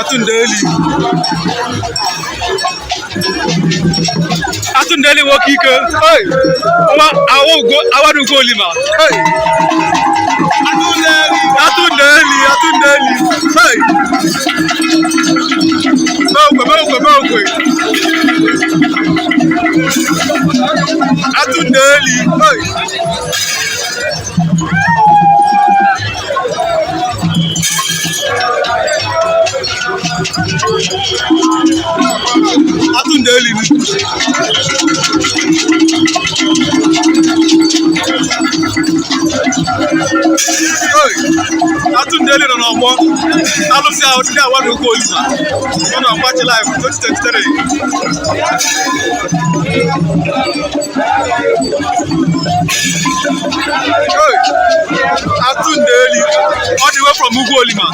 Atu Ndeeri. Atu Ndeeri nwoke ike. Hey. Awadugo Olima. Hey. Atu Ndeeri. Hey. Mokwe. Atu Ndeeri. Hey. Atu Ndeeri. Atu Ndeeri nọ n'ọgbọ alụsị ahụ ndị Awadugo Olima nọ na Mgbachi Live 2023. Atu Ndeeri all the way from Ugwu Olima.